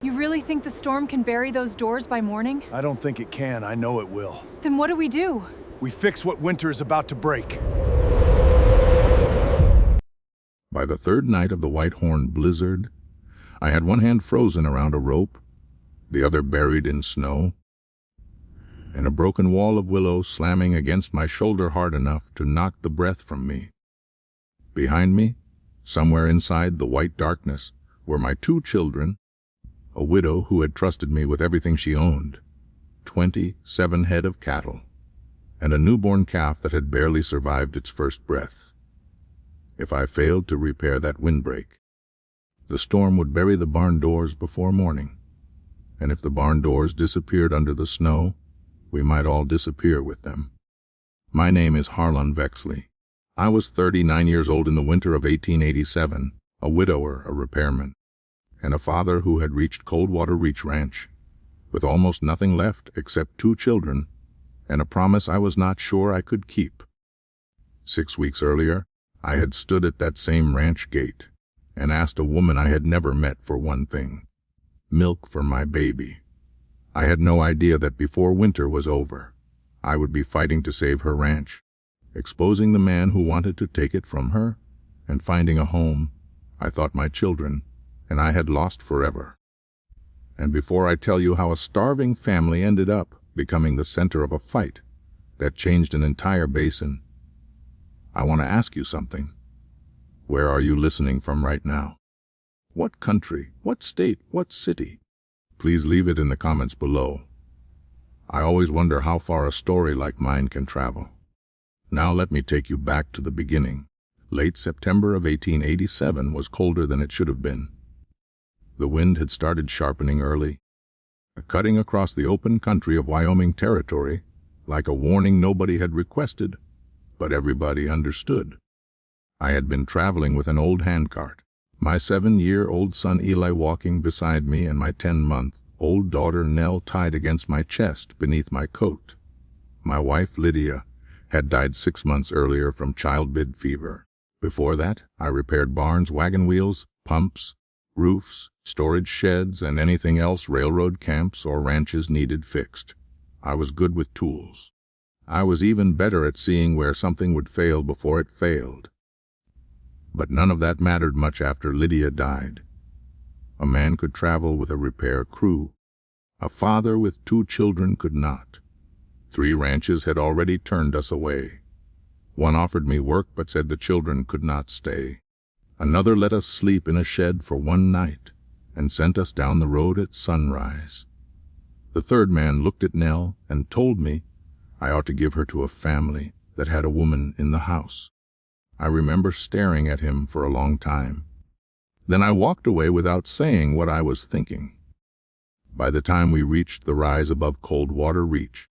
You really think the storm can bury those doors by morning? I don't think it can. I know it will. Then what do we do? We fix what winter is about to break. By the third night of the Whitehorn blizzard, I had one hand frozen around a rope, the other buried in snow, and a broken wall of willow slamming against my shoulder hard enough to knock the breath from me. Behind me, somewhere inside the white darkness, were my 2 children, a widow who had trusted me with everything she owned, 27 head of cattle, and a newborn calf that had barely survived its first breath. If I failed to repair that windbreak, the storm would bury the barn doors before morning, and if the barn doors disappeared under the snow, we might all disappear with them. My name is Harlan Vexley. I was 39 years old in the winter of 1887, a widower, a repairman, and a father who had reached Coldwater Reach Ranch, with almost nothing left except 2 children and a promise I was not sure I could keep. 6 weeks earlier, I had stood at that same ranch gate and asked a woman I had never met for one thing: milk for my baby. I had no idea that before winter was over, I would be fighting to save her ranch, exposing the man who wanted to take it from her, and finding a home I thought my children and I had lost forever. And before I tell you how a starving family ended up becoming the center of a fight that changed an entire basin, I want to ask you something. Where are you listening from right now? What country, what state, what city? Please leave it in the comments below. I always wonder how far a story like mine can travel. Now let me take you back to the beginning. Late September of 1887 was colder than it should have been. The wind had started sharpening early, cutting across the open country of Wyoming territory like a warning nobody had requested, but everybody understood. I had been traveling with an old handcart, my 7-year-old son Eli walking beside me and my 10-month-old daughter Nell tied against my chest beneath my coat. My wife Lydia had died 6 months earlier from childbed fever. Before that, I repaired barns, wagon wheels, pumps, roofs, storage sheds, and anything else railroad camps or ranches needed fixed. I was good with tools. I was even better at seeing where something would fail before it failed. But none of that mattered much after Lydia died. A man could travel with a repair crew. A father with 2 children could not. 3 ranches had already turned us away. One offered me work but said the children could not stay. Another let us sleep in a shed for one night and sent us down the road at sunrise. The third man looked at Nell and told me I ought to give her to a family that had a woman in the house. I remember staring at him for a long time. Then I walked away without saying what I was thinking. By the time we reached the rise above Coldwater Reach,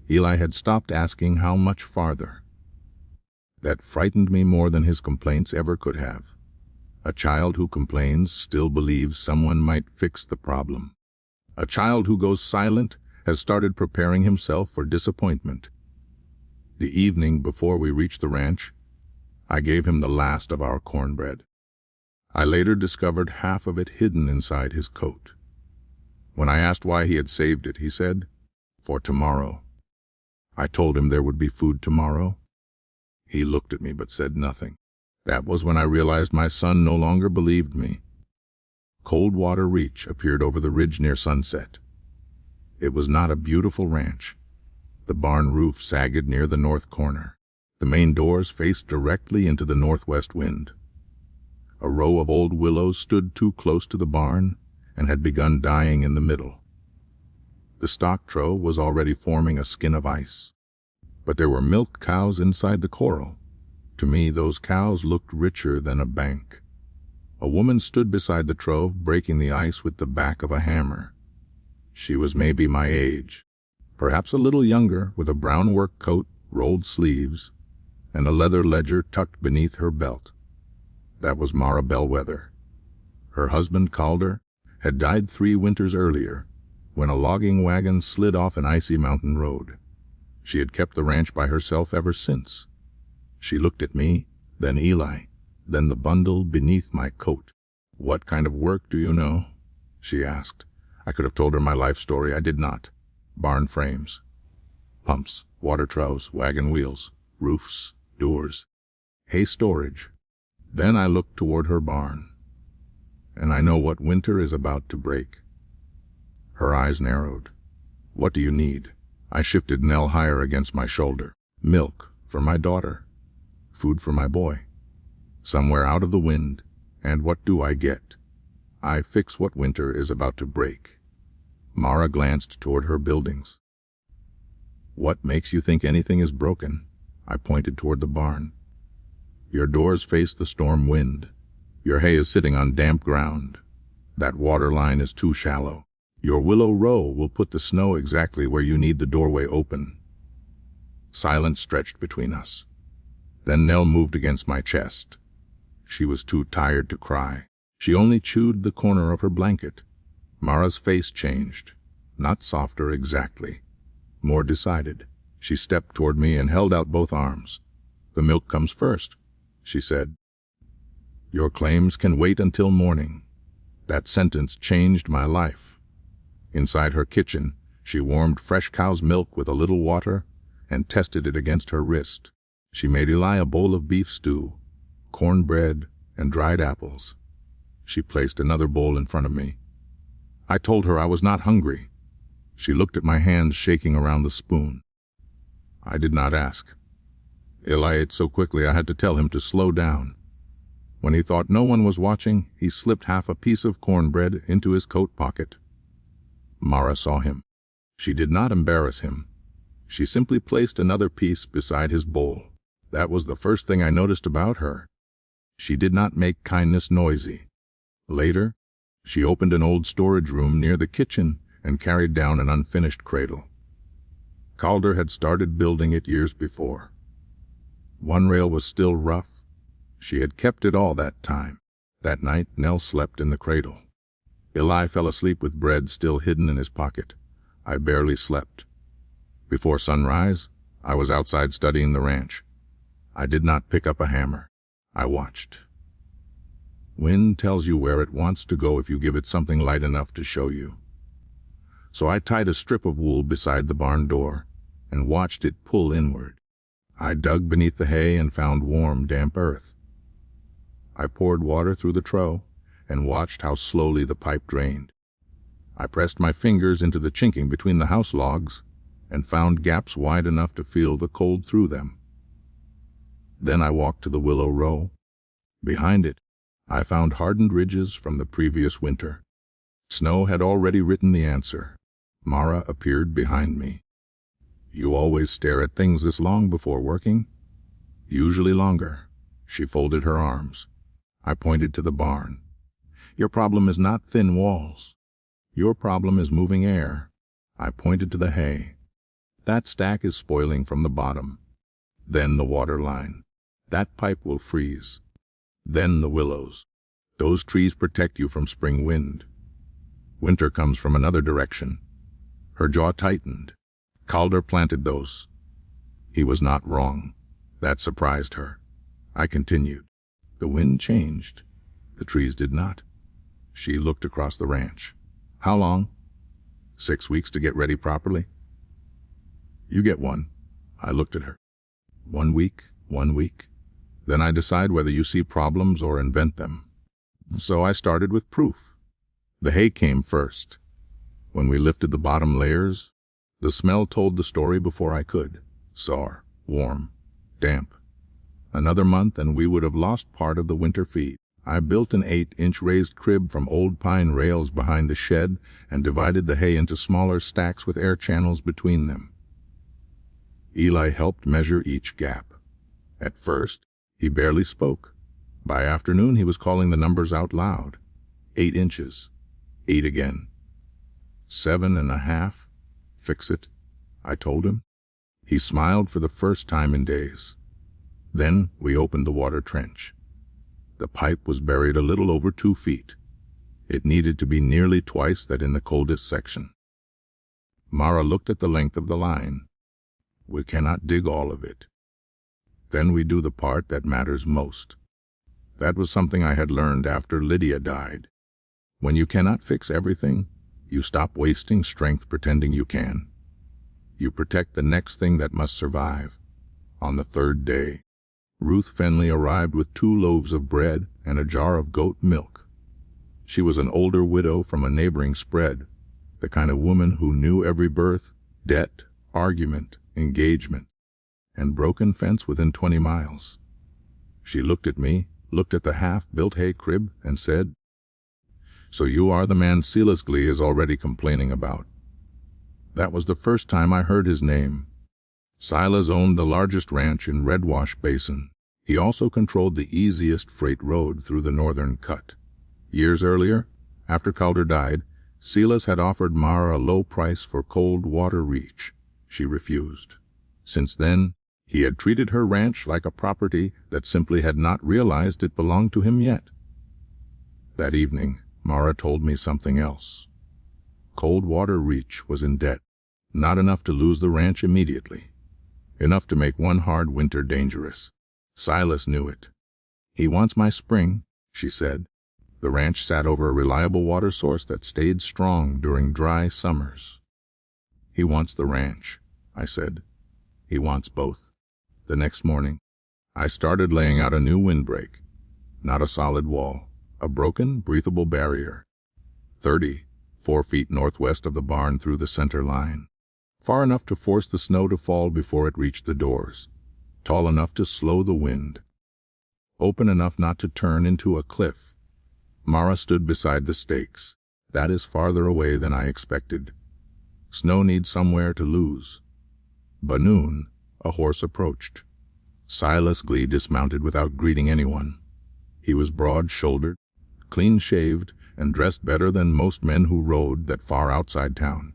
Eli had stopped asking how much farther. That frightened me more than his complaints ever could have. A child who complains still believes someone might fix the problem. A child who goes silent has started preparing himself for disappointment. The evening before we reached the ranch, I gave him the last of our cornbread. I later discovered half of it hidden inside his coat. When I asked why he had saved it, he said, "For tomorrow." I told him there would be food tomorrow. He looked at me but said nothing. That was when I realized my son no longer believed me. Coldwater Reach appeared over the ridge near sunset. It was not a beautiful ranch. The barn roof sagged near the north corner. The main doors faced directly into the northwest wind. A row of old willows stood too close to the barn and had begun dying in the middle. The stock trough was already forming a skin of ice. But there were milk cows inside the corral. To me, those cows looked richer than a bank. A woman stood beside the trough, breaking the ice with the back of a hammer. She was maybe my age, perhaps a little younger, with a brown work coat, rolled sleeves, and a leather ledger tucked beneath her belt. That was Mara Bellwether. Her husband, Calder, had died 3 winters earlier, when a logging wagon slid off an icy mountain road. She had kept the ranch by herself ever since. She looked at me, then Eli, then the bundle beneath my coat. "What kind of work do you know?" she asked. I could have told her my life story. I did not. Barn frames, pumps, water troughs, wagon wheels, roofs, doors, hay storage. Then I looked toward her barn, and I know what winter is about to break. Her eyes narrowed. What do you need? I shifted Nell higher against my shoulder. Milk for my daughter. Food for my boy. Somewhere out of the wind. And what do I get? I fix what winter is about to break. Mara glanced toward her buildings. What makes you think anything is broken? I pointed toward the barn. Your doors face the storm wind. Your hay is sitting on damp ground. That water line is too shallow. Your willow row will put the snow exactly where you need the doorway open. Silence stretched between us. Then Nell moved against my chest. She was too tired to cry. She only chewed the corner of her blanket. Mara's face changed. Not softer exactly. More decided. She stepped toward me and held out both arms. The milk comes first, she said. Your claims can wait until morning. That sentence changed my life. Inside her kitchen, she warmed fresh cow's milk with a little water and tested it against her wrist. She made Eli a bowl of beef stew, cornbread, and dried apples. She placed another bowl in front of me. I told her I was not hungry. She looked at my hands shaking around the spoon. I did not ask. Eli ate so quickly I had to tell him to slow down. When he thought no one was watching, he slipped half a piece of cornbread into his coat pocket. Mara saw him. She did not embarrass him. She simply placed another piece beside his bowl. That was the first thing I noticed about her. She did not make kindness noisy. Later, she opened an old storage room near the kitchen and carried down an unfinished cradle. Calder had started building it years before. One rail was still rough. She had kept it all that time. That night, Nell slept in the cradle. Eli fell asleep with bread still hidden in his pocket. I barely slept. Before sunrise, I was outside studying the ranch. I did not pick up a hammer. I watched. Wind tells you where it wants to go if you give it something light enough to show you. So I tied a strip of wool beside the barn door and watched it pull inward. I dug beneath the hay and found warm, damp earth. I poured water through the trough and watched how slowly the pipe drained. I pressed my fingers into the chinking between the house logs and found gaps wide enough to feel the cold through them. Then I walked to the willow row. Behind it, I found hardened ridges from the previous winter. Snow had already written the answer. Mara appeared behind me. You always stare at things this long before working? Usually longer. She folded her arms. I pointed to the barn. Your problem is not thin walls. Your problem is moving air. I pointed to the hay. That stack is spoiling from the bottom. Then the water line. That pipe will freeze. Then the willows. Those trees protect you from spring wind. Winter comes from another direction. Her jaw tightened. Calder planted those. He was not wrong. That surprised her. I continued. The wind changed. The trees did not. She looked across the ranch. How long? 6 weeks to get ready properly? You get one. I looked at her. 1 week, 1 week. Then I decide whether you see problems or invent them. So I started with proof. The hay came first. When we lifted the bottom layers, the smell told the story before I could. Sour, warm, damp. Another month and we would have lost part of the winter feed. I built an 8-inch raised crib from old pine rails behind the shed and divided the hay into smaller stacks with air channels between them. Eli helped measure each gap. At first, he barely spoke. By afternoon, he was calling the numbers out loud. 8 inches. 8 again. 7.5. Fix it, I told him. He smiled for the first time in days. Then we opened the water trench. The pipe was buried a little over 2 feet. It needed to be nearly twice that in the coldest section. Mara looked at the length of the line. We cannot dig all of it. Then we do the part that matters most. That was something I had learned after Lydia died. When you cannot fix everything, you stop wasting strength pretending you can. You protect the next thing that must survive. On the third day, Ruth Fenley arrived with 2 loaves of bread and a jar of goat milk. She was an older widow from a neighboring spread, the kind of woman who knew every birth, debt, argument, engagement, and broken fence within 20 miles. She looked at me, looked at the half-built hay crib, and said, "So you are the man Silas Glee is already complaining about." That was the first time I heard his name. Silas owned the largest ranch in Red Wash Basin. He also controlled the easiest freight road through the northern cut. Years earlier, after Calder died, Silas had offered Mara a low price for cold water reach. She refused. Since then, he had treated her ranch like a property that simply had not realized it belonged to him yet. That evening, Mara told me something else. Cold Water Reach was in debt, not enough to lose the ranch immediately, enough to make one hard winter dangerous. Silas knew it. "He wants my spring," she said. The ranch sat over a reliable water source that stayed strong during dry summers. "He wants the ranch," I said. "He wants both." The next morning, I started laying out a new windbreak. Not a solid wall, a broken, breathable barrier. 4 feet northwest of the barn through the center line. Far enough to force the snow to fall before it reached the doors. Tall enough to slow the wind. Open enough not to turn into a cliff. Mara stood beside the stakes. That is farther away than I expected. Snow needs somewhere to lose. By noon, a horse approached. Silas Glee dismounted without greeting anyone. He was broad-shouldered, clean-shaved, and dressed better than most men who rode that far outside town.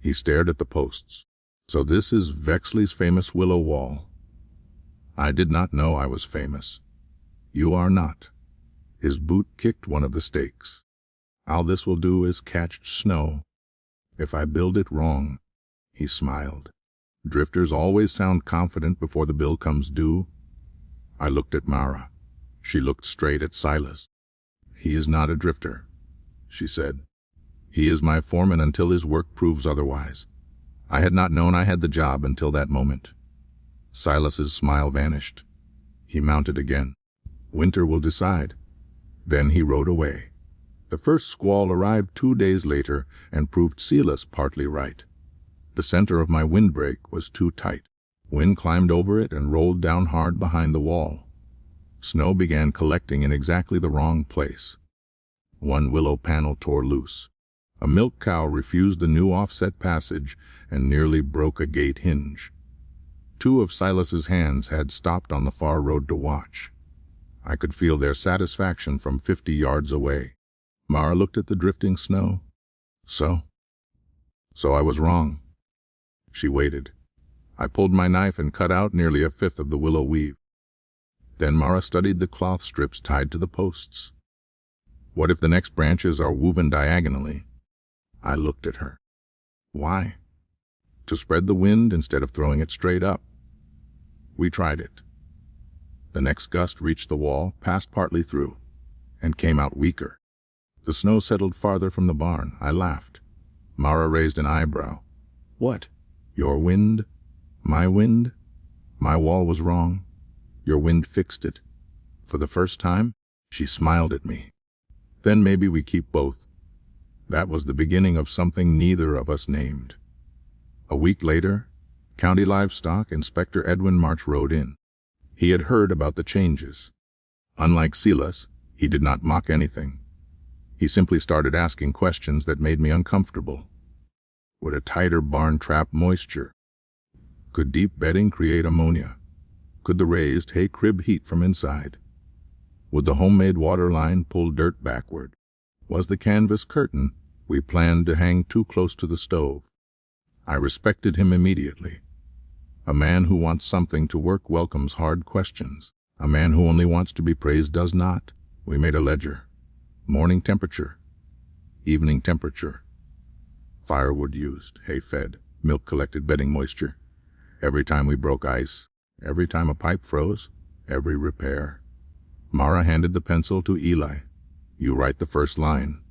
He stared at the posts. "So this is Vexley's famous willow wall." I did not know I was famous. "You are not." His boot kicked one of the stakes. "All this will do is catch snow. If I build it wrong." He smiled. "Drifters always sound confident before the bill comes due." I looked at Mara. She looked straight at Silas. "He is not a drifter," she said. "He is my foreman until his work proves otherwise." I had not known I had the job until that moment. Silas's smile vanished. He mounted again. "Winter will decide." Then he rode away. The first squall arrived 2 days later and proved Silas partly right. The center of my windbreak was too tight. Wind climbed over it and rolled down hard behind the wall. Snow began collecting in exactly the wrong place. One willow panel tore loose. A milk cow refused the new offset passage and nearly broke a gate hinge. 2 of Silas's hands had stopped on the far road to watch. I could feel their satisfaction from 50 yards away. Mara looked at the drifting snow. So I was wrong." She waited. I pulled my knife and cut out nearly a fifth of the willow weave. Then Mara studied the cloth strips tied to the posts. "What if the next branches are woven diagonally?" I looked at her. "Why?" "To spread the wind instead of throwing it straight up." We tried it. The next gust reached the wall, passed partly through, and came out weaker. The snow settled farther from the barn. I laughed. Mara raised an eyebrow. "What? Your wind? My wind? My wall was wrong. Your wind fixed it. For the first time?" She smiled at me. "Then maybe we keep both." That was the beginning of something neither of us named. A week later, County Livestock Inspector Edwin March rode in. He had heard about the changes. Unlike Silas, he did not mock anything. He simply started asking questions that made me uncomfortable. Would a tighter barn trap moisture? Could deep bedding create ammonia? Could the raised hay crib heat from inside? Would the homemade water line pull dirt backward? Was the canvas curtain we planned to hang too close to the stove? I respected him immediately. A man who wants something to work welcomes hard questions. A man who only wants to be praised does not. We made a ledger. Morning temperature. Evening temperature. Firewood used, hay fed, milk collected, bedding moisture. Every time we broke ice, every time a pipe froze, every repair. Mara handed the pencil to Eli. "You write the first line."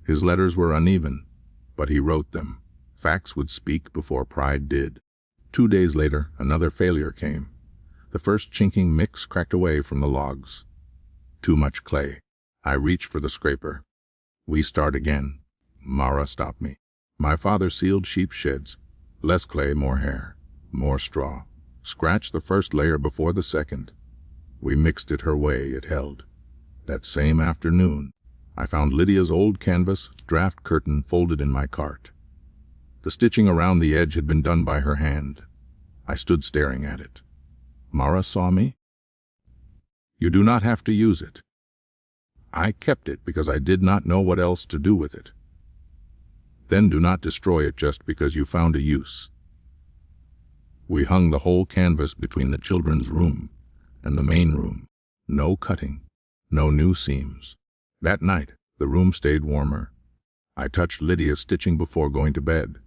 His letters were uneven, but he wrote them. Facts would speak before pride did. 2 days later, another failure came. The first chinking mix cracked away from the logs. Too much clay. I reached for the scraper. We start again. Mara stopped me. My father sealed sheep sheds. Less clay, more hair, more straw. Scratched the first layer before the second. We mixed it her way, it held. That same afternoon, I found Lydia's old canvas draft curtain folded in my cart. The stitching around the edge had been done by her hand. I stood staring at it. Mara saw me. You do not have to use it. I kept it because I did not know what else to do with it. Then do not destroy it just because you found a use. We hung the whole canvas between the children's room and the main room. No cutting, no new seams. That night, the room stayed warmer. I touched Lydia's stitching before going to bed.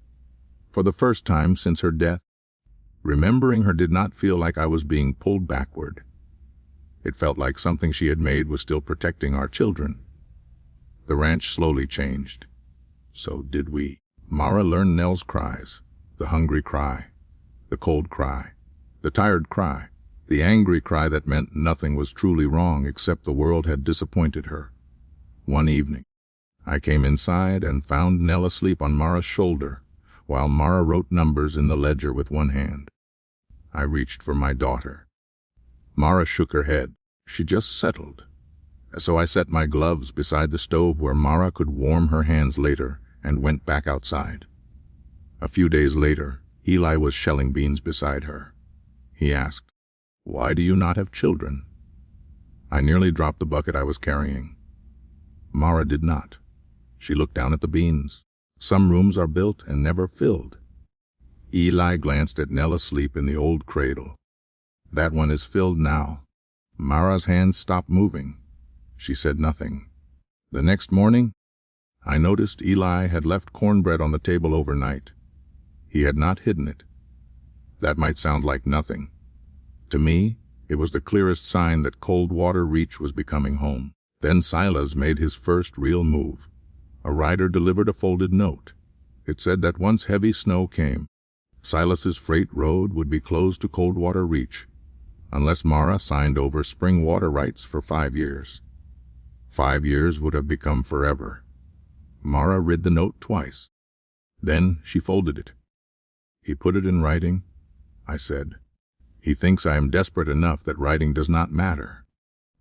For the first time since her death, remembering her did not feel like I was being pulled backward. It felt like something she had made was still protecting our children. The ranch slowly changed. So did we. Mara learned Nell's cries, the hungry cry, the cold cry, the tired cry, the angry cry that meant nothing was truly wrong except the world had disappointed her. One evening, I came inside and found Nell asleep on Mara's shoulder, while Mara wrote numbers in the ledger with one hand. I reached for my daughter. Mara shook her head. She just settled. So I set my gloves beside the stove where Mara could warm her hands later and went back outside. A few days later, Eli was shelling beans beside her. He asked, "Why do you not have children?" I nearly dropped the bucket I was carrying. Mara did not. She looked down at the beans. Some rooms are built and never filled. Eli glanced at Nell asleep in the old cradle. That one is filled now. Mara's hands stopped moving. She said nothing. The next morning, I noticed Eli had left cornbread on the table overnight. He had not hidden it. That might sound like nothing. To me, it was the clearest sign that Coldwater Reach was becoming home. Then Silas made his first real move. A rider delivered a folded note. It said that once heavy snow came, Silas's freight road would be closed to Coldwater Reach, unless Mara signed over spring water rights for 5 years. 5 years would have become forever. Mara read the note twice. Then she folded it. "He put it in writing," I said. "He thinks I am desperate enough that writing does not matter."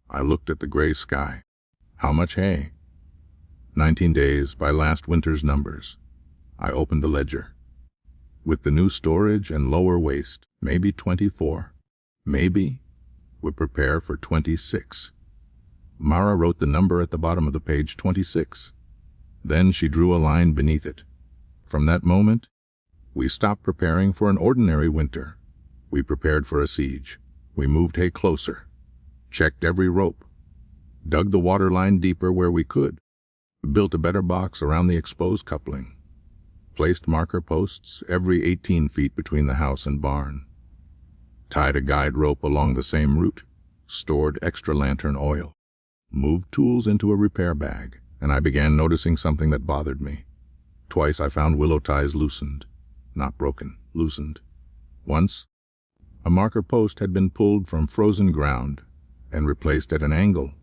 I looked at the gray sky. How much hay? 19 days by last winter's numbers. I opened the ledger. With the new storage and lower waste, maybe 24. Maybe would prepare for 26. Mara wrote the number at the bottom of the page, 26. Then she drew a line beneath it. From that moment, we stopped preparing for an ordinary winter. We prepared for a siege. We moved hay closer, checked every rope, dug the water line deeper where we could, built a better box around the exposed coupling, placed marker posts every 18 feet between the house and barn, tied a guide rope along the same route, stored extra lantern oil, moved tools into a repair bag, and I began noticing something that bothered me. Twice I found willow ties loosened, not broken, loosened. Once, a marker post had been pulled from frozen ground and replaced at an angle.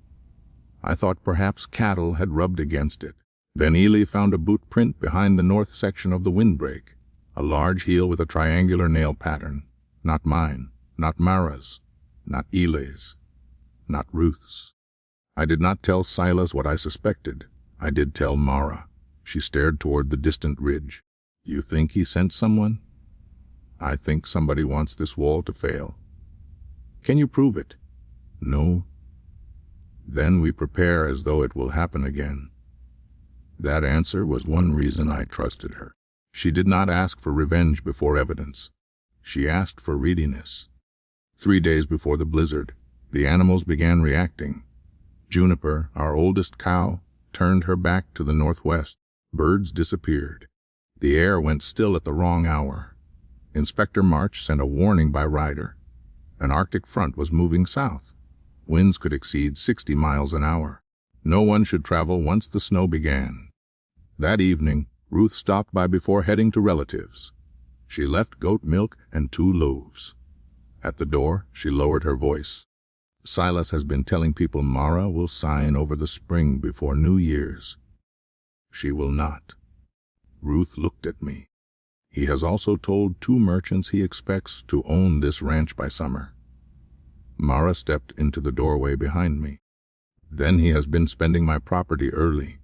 I thought perhaps cattle had rubbed against it. Then Ely found a boot print behind the north section of the windbreak, a large heel with a triangular nail pattern. Not mine, not Mara's, not Eli's, not Ruth's. I did not tell Silas what I suspected. I did tell Mara. She stared toward the distant ridge. "You think he sent someone?" "I think somebody wants this wall to fail." "Can you prove it?" "No." "Then we prepare as though it will happen again." That answer was one reason I trusted her. She did not ask for revenge before evidence. She asked for readiness. 3 days before the blizzard, the animals began reacting. Juniper, our oldest cow, turned her back to the northwest. Birds disappeared. The air went still at the wrong hour. Inspector March sent a warning by rider. An Arctic front was moving south. Winds could exceed 60 miles an hour. No one should travel once the snow began. That evening, Ruth stopped by before heading to relatives. She left goat milk and 2 loaves. At the door, she lowered her voice. Silas has been telling people Mara will sign over the spring before New Year's. She will not. Ruth looked at me. He has also told 2 merchants he expects to own this ranch by summer. Mara stepped into the doorway behind me. Then he has been spending my property early.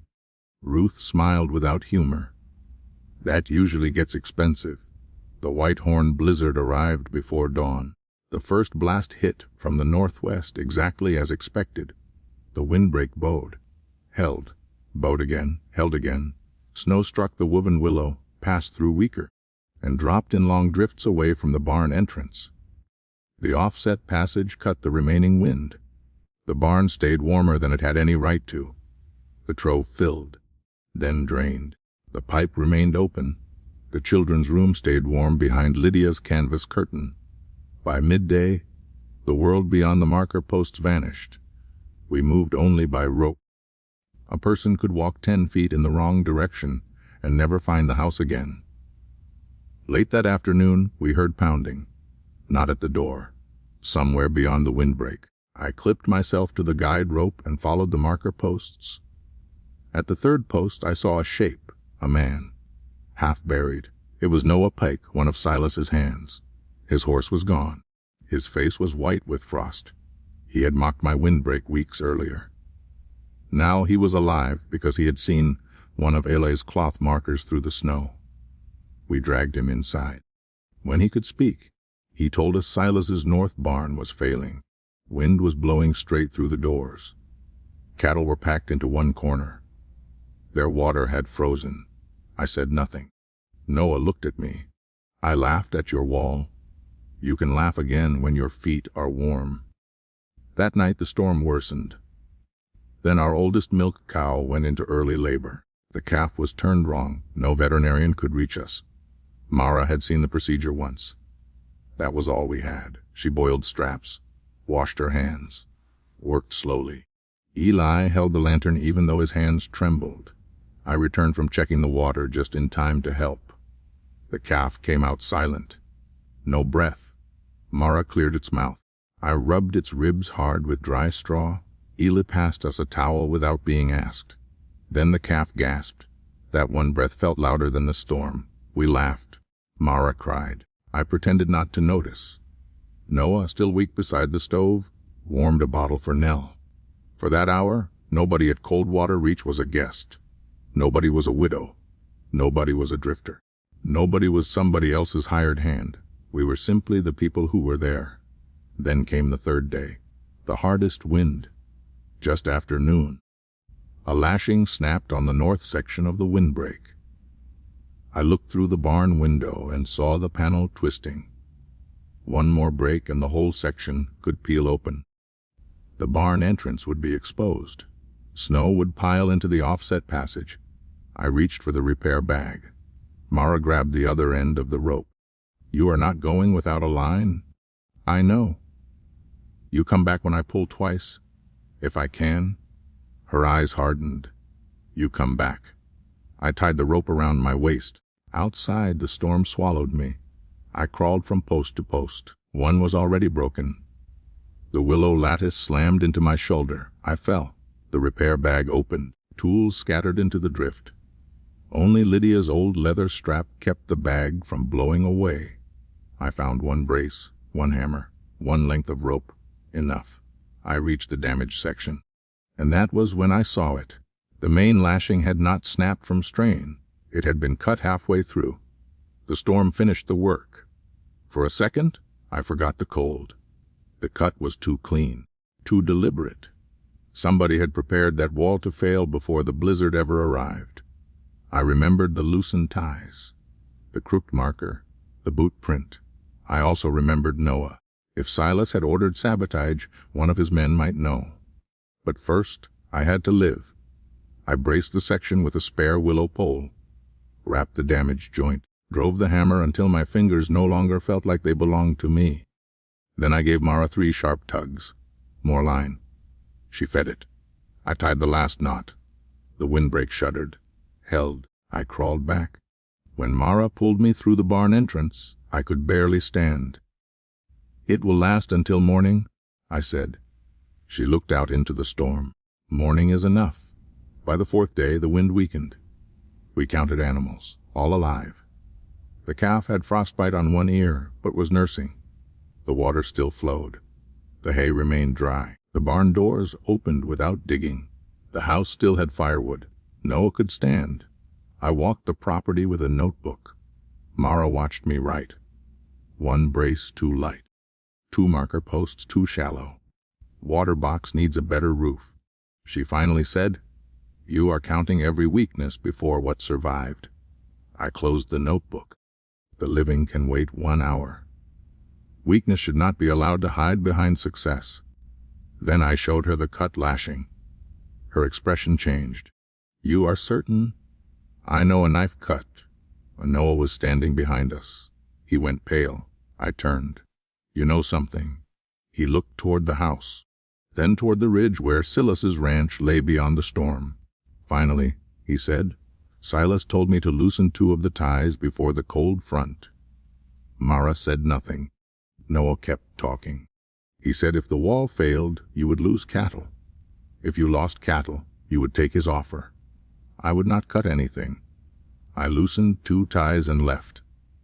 Ruth smiled without humor. That usually gets expensive. The Whitehorn blizzard arrived before dawn. The first blast hit from the northwest exactly as expected. The windbreak bowed, held, bowed again, held again. Snow struck the woven willow, passed through weaker, and dropped in long drifts away from the barn entrance. The offset passage cut the remaining wind. The barn stayed warmer than it had any right to. The trove filled, then drained. The pipe remained open. The children's room stayed warm behind Lydia's canvas curtain. By midday, the world beyond the marker posts vanished. We moved only by rope. A person could walk 10 feet in the wrong direction and never find the house again. Late that afternoon, we heard pounding. Not at the door. Somewhere beyond the windbreak. I clipped myself to the guide rope and followed the marker posts. At the 3rd post, I saw a shape, a man, half buried. It was Noah Pike, one of Silas's hands. His horse was gone. His face was white with frost. He had mocked my windbreak weeks earlier. Now he was alive because he had seen one of Ele's cloth markers through the snow. We dragged him inside. When he could speak, he told us Silas's north barn was failing. Wind was blowing straight through the doors. Cattle were packed into one corner. Their water had frozen. I said nothing. Noah looked at me. I laughed at your wall. You can laugh again when your feet are warm. That night the storm worsened. Then our oldest milk cow went into early labor. The calf was turned wrong. No veterinarian could reach us. Mara had seen the procedure once. That was all we had. She boiled straps, washed her hands, worked slowly. Eli held the lantern even though his hands trembled. I returned from checking the water just in time to help. The calf came out silent. No breath. Mara cleared its mouth. I rubbed its ribs hard with dry straw. Eli passed us a towel without being asked. Then the calf gasped. That one breath felt louder than the storm. We laughed. Mara cried. I pretended not to notice. Noah, still weak beside the stove, warmed a bottle for Nell. For that hour, nobody at Coldwater Reach was a guest. Nobody was a widow. Nobody was a drifter. Nobody was somebody else's hired hand. We were simply the people who were there. Then came the 3rd day. The hardest wind. Just after noon. A lashing snapped on the north section of the windbreak. I looked through the barn window and saw the panel twisting. One more break and the whole section could peel open. The barn entrance would be exposed. Snow would pile into the offset passage. I reached for the repair bag. Mara grabbed the other end of the rope. You are not going without a line? I know. You come back when I pull twice, if I can. Her eyes hardened. You come back. I tied the rope around my waist. Outside, the storm swallowed me. I crawled from post to post. One was already broken. The willow lattice slammed into my shoulder. I fell. The repair bag opened. Tools scattered into the drift. Only Lydia's old leather strap kept the bag from blowing away. I found one brace, one hammer, one length of rope. Enough. I reached the damaged section. And that was when I saw it. The main lashing had not snapped from strain. It had been cut halfway through. The storm finished the work. For a second, I forgot the cold. The cut was too clean, too deliberate. Somebody had prepared that wall to fail before the blizzard ever arrived. I remembered the loosened ties, the crooked marker, the boot print. I also remembered Noah. If Silas had ordered sabotage, one of his men might know. But first, I had to live. I braced the section with a spare willow pole, wrapped the damaged joint, drove the hammer until my fingers no longer felt like they belonged to me. Then I gave Mara 3 sharp tugs. More line. She fed it. I tied the last knot. The windbreak shuddered, held. I crawled back. When Mara pulled me through the barn entrance, I could barely stand. "It will last until morning," I said. She looked out into the storm. "Morning is enough." By the fourth day, the wind weakened. We counted animals, all alive. The calf had frostbite on one ear, but was nursing. The water still flowed. The hay remained dry. The barn doors opened without digging. The house still had firewood. Noah could stand. I walked the property with a notebook. Mara watched me write. 1 brace too light. 2 marker posts too shallow. Water box needs a better roof. She finally said, "You are counting every weakness before what survived." I closed the notebook. The living can wait 1 hour. Weakness should not be allowed to hide behind success. Then I showed her the cut lashing. Her expression changed. "You are certain?" "I know a knife cut." Noah was standing behind us. He went pale. I turned. "You know something." He looked toward the house, then toward the ridge where Silas's ranch lay beyond the storm. Finally, he said, "Silas told me to loosen 2 of the ties before the cold front." Mara said nothing. Noah kept talking. He said if the wall failed, you would lose cattle. If you lost cattle, you would take his offer. I would not cut anything. I loosened 2 ties and left.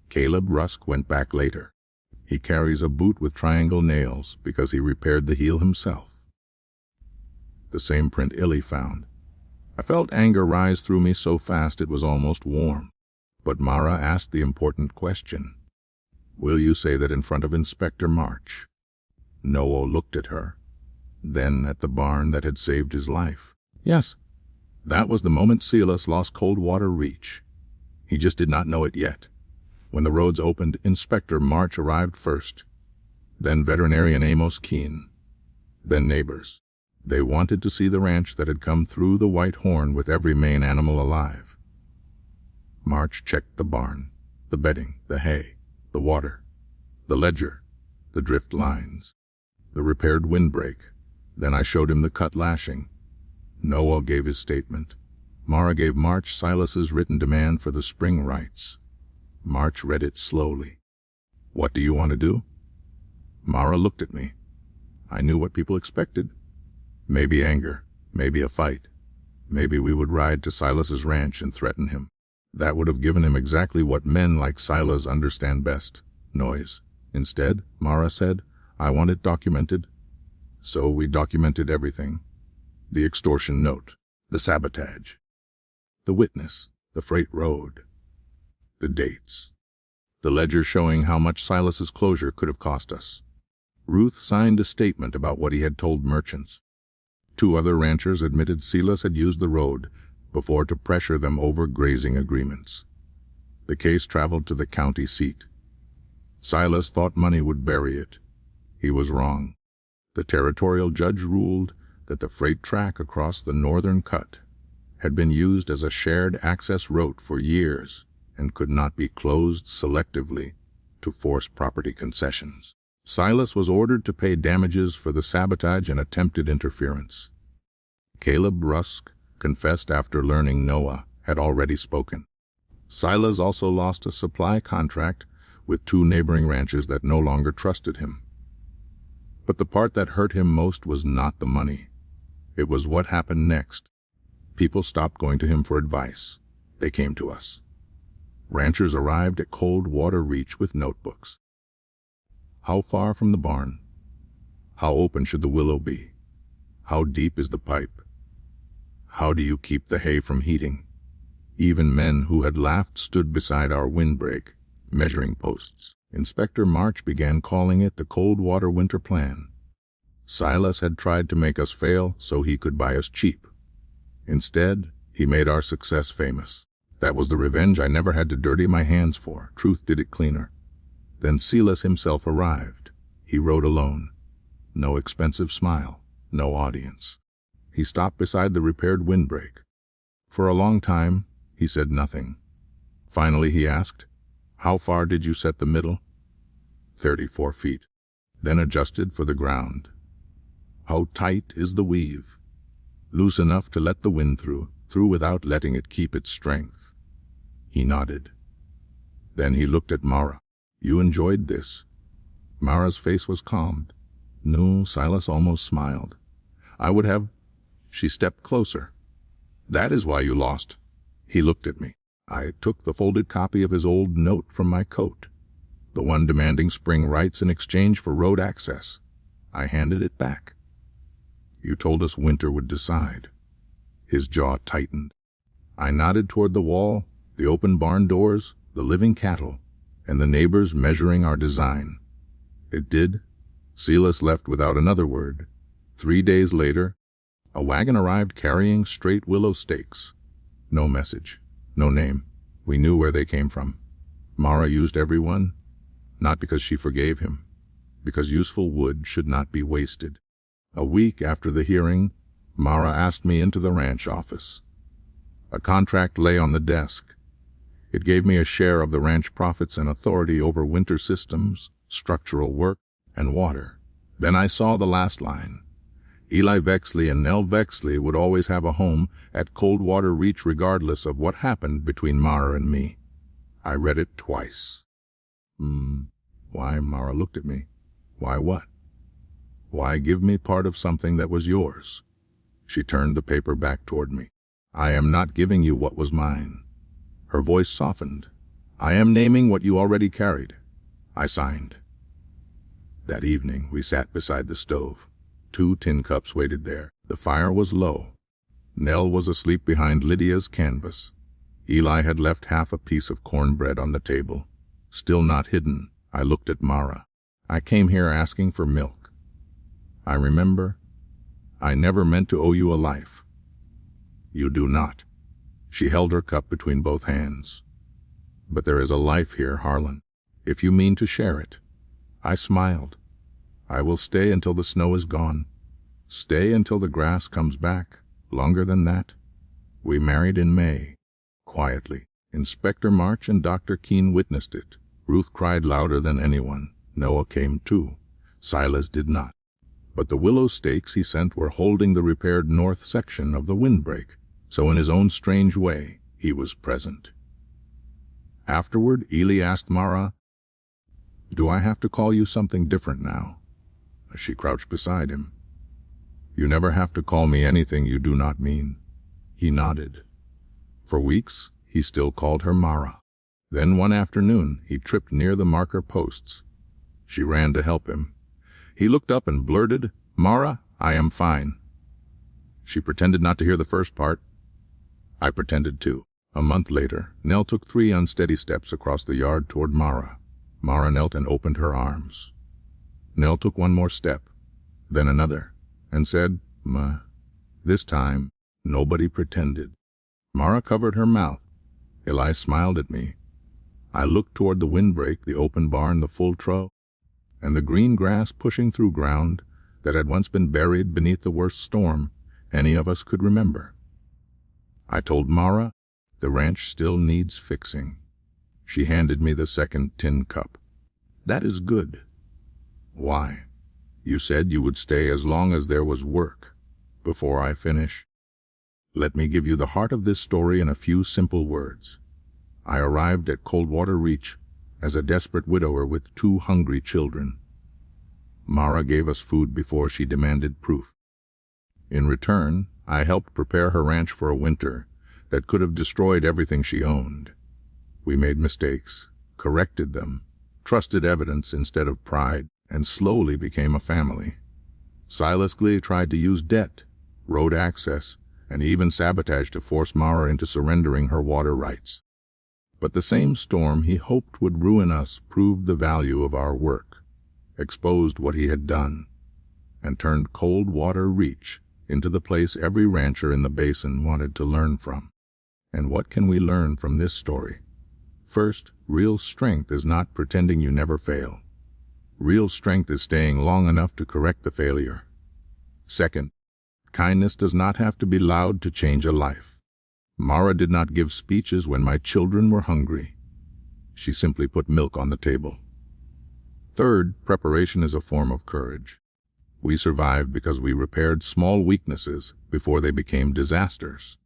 Caleb Rusk went back later. He carries a boot with triangle nails because he repaired the heel himself. The same print Illy found. I felt anger rise through me so fast it was almost warm. But Mara asked the important question. "Will you say that in front of Inspector March?" Noah looked at her, then at the barn that had saved his life. "Yes." That was the moment Silas lost Coldwater Reach. He just did not know it yet. When the roads opened, Inspector March arrived first, then veterinarian Amos Keene, then neighbors. They wanted to see the ranch that had come through the White Horn with every Maine animal alive. March checked the barn, the bedding, the hay, the water, the ledger, the drift lines, the repaired windbreak. Then I showed him the cut lashing. Noah gave his statement. Mara gave March Silas's written demand for the spring rights. March read it slowly. "What do you want to do?" Mara looked at me. I knew what people expected. Maybe anger, maybe a fight. Maybe we would ride to Silas's ranch and threaten him. That would have given him exactly what men like Silas understand best, noise. Instead, Mara said, "I want it documented." So we documented everything. The extortion note, the sabotage, the witness, the freight road, the dates, the ledger showing how much Silas's closure could have cost us. Ruth signed a statement about what he had told merchants. 2 other ranchers admitted Silas had used the road before to pressure them over grazing agreements. The case traveled to the county seat. Silas thought money would bury it. He was wrong. The territorial judge ruled that the freight track across the northern cut had been used as a shared access route for years and could not be closed selectively to force property concessions. Silas was ordered to pay damages for the sabotage and attempted interference. Caleb Rusk confessed after learning Noah had already spoken. Silas also lost a supply contract with 2 neighboring ranches that no longer trusted him. But the part that hurt him most was not the money. It was what happened next. People stopped going to him for advice. They came to us. Ranchers arrived at Coldwater Reach with notebooks. How far from the barn? How open should the willow be? How deep is the pipe? How do you keep the hay from heating? Even men who had laughed stood beside our windbreak, measuring posts. Inspector March began calling it the Coldwater Winter Plan. Silas had tried to make us fail so he could buy us cheap. Instead, he made our success famous. That was the revenge I never had to dirty my hands for. Truth did it cleaner. Then Silas himself arrived. He rode alone. No expensive smile, no audience. He stopped beside the repaired windbreak. For a long time, he said nothing. Finally, he asked, "How far did you set the middle?" 34 feet. Then adjusted for the ground. "How tight is the weave?" "Loose enough to let the wind through." through without letting it keep its strength. He nodded. Then he looked at Mara. You enjoyed this. Mara's face was calmed. No, Silas almost smiled. I would have. She stepped closer. That is why you lost. He looked at me. I took the folded copy of his old note from my coat, the one demanding spring rights in exchange for road access. I handed it back. You told us winter would decide. His jaw tightened. I nodded toward the wall, the open barn doors, the living cattle, and the neighbors measuring our design. It did. Silas left without another word. 3 days later, a wagon arrived carrying straight willow stakes. No message, no name. We knew where they came from. Mara used every one, not because she forgave him, because useful wood should not be wasted. A week after the hearing, Mara asked me into the ranch office. A contract lay on the desk. It gave me a share of the ranch profits and authority over winter systems, structural work, and water. Then I saw the last line. Eli Vexley and Nell Vexley would always have a home at Coldwater Reach regardless of what happened between Mara and me. I read it twice. Why? Mara looked at me. Why what? Why give me part of something that was yours? She turned the paper back toward me. I am not giving you what was mine. Her voice softened. I am naming what you already carried. I signed. That evening we sat beside the stove. 2 tin cups waited there. The fire was low. Nell was asleep behind Lydia's canvas. Eli had left half a piece of cornbread on the table. Still not hidden, I looked at Mara. I came here asking for milk. I remember. I never meant to owe you a life. You do not. She held her cup between both hands. But there is a life here, Harlan, if you mean to share it. I smiled. I will stay until the snow is gone. Stay until the grass comes back. Longer than that. We married in May. Quietly. Inspector March and Dr. Keene witnessed it. Ruth cried louder than anyone. Noah came too. Silas did not. But the willow stakes he sent were holding the repaired north section of the windbreak, so in his own strange way, he was present. Afterward, Eli asked Mara, Do I have to call you something different now? She crouched beside him. You never have to call me anything you do not mean. He nodded. For weeks, he still called her Mara. Then one afternoon, he tripped near the marker posts. She ran to help him. He looked up and blurted, Mara, I am fine. She pretended not to hear the first part. I pretended too. A month later, Nell took 3 unsteady steps across the yard toward Mara. Mara knelt and opened her arms. Nell took 1 more step, then another, and said, Ma. This time, nobody pretended. Mara covered her mouth. Eli smiled at me. I looked toward the windbreak, the open barn, the full trough, and the green grass pushing through ground that had once been buried beneath the worst storm any of us could remember. I told Mara, the ranch still needs fixing. She handed me the second tin cup. That is good. Why? You said you would stay as long as there was work. Before I finish, let me give you the heart of this story in a few simple words. I arrived at Coldwater Reach as a desperate widower with 2 hungry children. Mara gave us food before she demanded proof. In return, I helped prepare her ranch for a winter that could have destroyed everything she owned. We made mistakes, corrected them, trusted evidence instead of pride, and slowly became a family. Silas Glee tried to use debt, road access, and even sabotage to force Mara into surrendering her water rights. But the same storm he hoped would ruin us proved the value of our work, exposed what he had done, and turned Coldwater Reach into the place every rancher in the basin wanted to learn from. And what can we learn from this story? First, real strength is not pretending you never fail. Real strength is staying long enough to correct the failure. Second, kindness does not have to be loud to change a life. Mara did not give speeches when my children were hungry. She simply put milk on the table. Third, preparation is a form of courage. We survived because we repaired small weaknesses before they became disasters.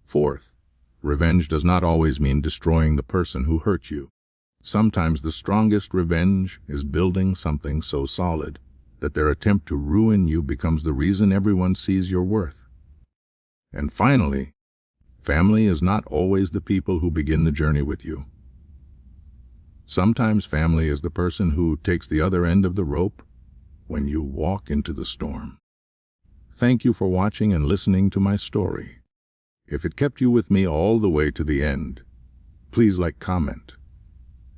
Fourth, revenge does not always mean destroying the person who hurt you. Sometimes the strongest revenge is building something so solid that their attempt to ruin you becomes the reason everyone sees your worth. And finally, family is not always the people who begin the journey with you. Sometimes family is the person who takes the other end of the rope when you walk into the storm. Thank you for watching and listening to my story. If it kept you with me all the way to the end, please comment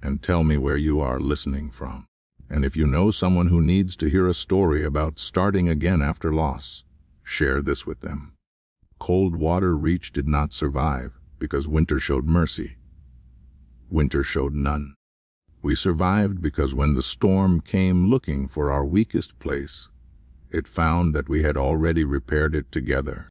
and tell me where you are listening from. And if you know someone who needs to hear a story about starting again after loss, share this with them. Cold Water Reach did not survive because winter showed mercy. Winter showed none. We survived because when the storm came looking for our weakest place, it found that we had already repaired it together.